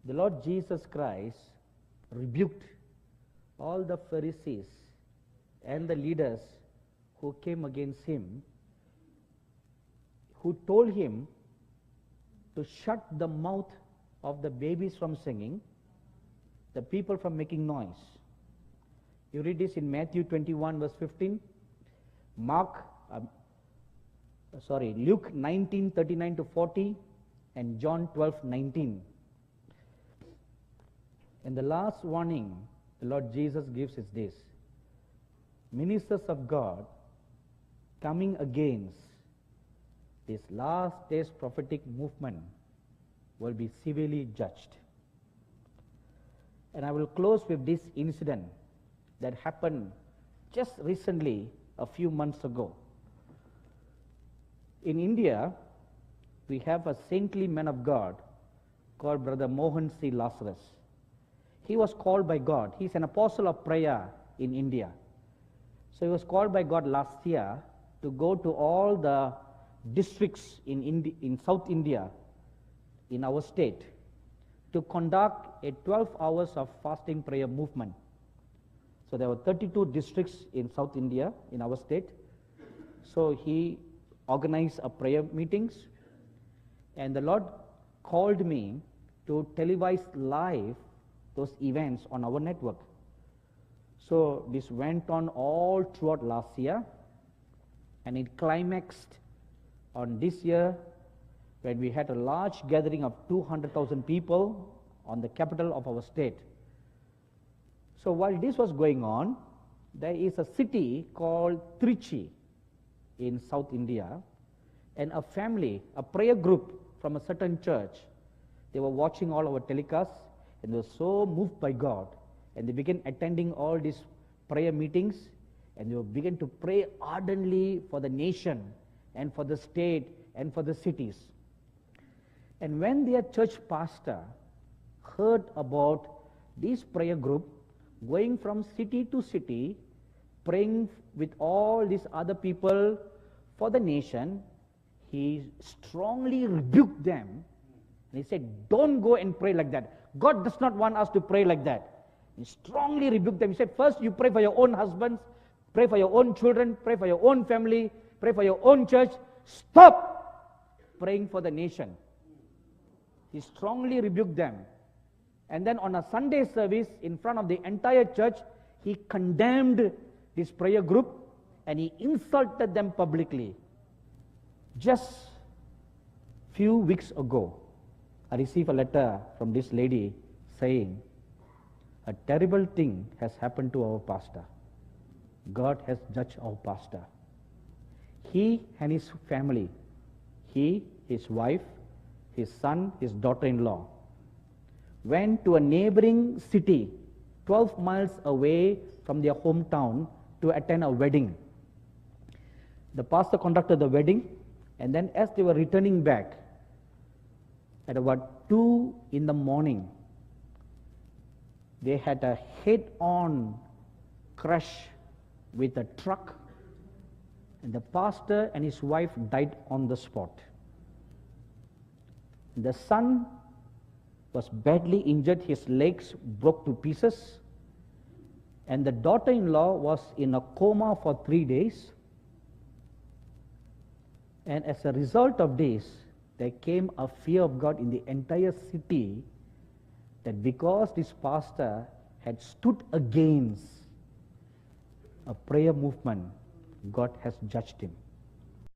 the Lord Jesus Christ rebuked all the Pharisees and the leaders who came against him, who told him to shut the mouth of the babies from singing, the people from making noise. You read this in Matthew 21 verse 15, Luke 19:39 to 40, and John 12:19. And the last warning the Lord Jesus gives is this: ministers of God coming against this last days prophetic movement will be severely judged. And I will close with this incident that happened just recently, a few months ago. In India, we have a saintly man of God called Brother Mohan C. Lazarus. He was called by God. He's an apostle of prayer in India. So he was called by God last year to go to all the districts in South India, in our state, to conduct a 12 hours of fasting prayer movement. So there were 32 districts in South India, in our state. So he organized a prayer meetings, and the Lord called me to televise live those events on our network. So this went on all throughout last year, and it climaxed on this year when we had a large gathering of 200,000 people on the capital of our state. So while this was going on, there is a city called Trichy in South India, and a family, a prayer group from a certain church, they were watching all our telecasts, and they were so moved by God, and they began attending all these prayer meetings, and they began to pray ardently for the nation and for the state and for the cities. And when their church pastor heard about this prayer group going from city to city, praying with all these other people for the nation, he strongly rebuked them. And he said, don't go and pray like that. God does not want us to pray like that. He strongly rebuked them. He said, first you pray for your own husbands, pray for your own children, pray for your own family, pray for your own church. Stop praying for the nation. He strongly rebuked them. And then on a Sunday service in front of the entire church, he condemned this prayer group and he insulted them publicly. Just few weeks ago, I received a letter from this lady saying, a terrible thing has happened to our pastor. God has judged our pastor. He and his family, he, his wife, his son, his daughter-in-law, went to a neighboring city 12 miles away from their hometown to attend a wedding. The pastor conducted the wedding, and then as they were returning back, at about 2 in the morning, they had a head-on crash with a truck, and the pastor and his wife died on the spot. The son was badly injured, his legs broke to pieces, and the daughter-in-law was in a coma for 3 days. And as a result of this, there came a fear of God in the entire city, that because this pastor had stood against a prayer movement, God has judged him.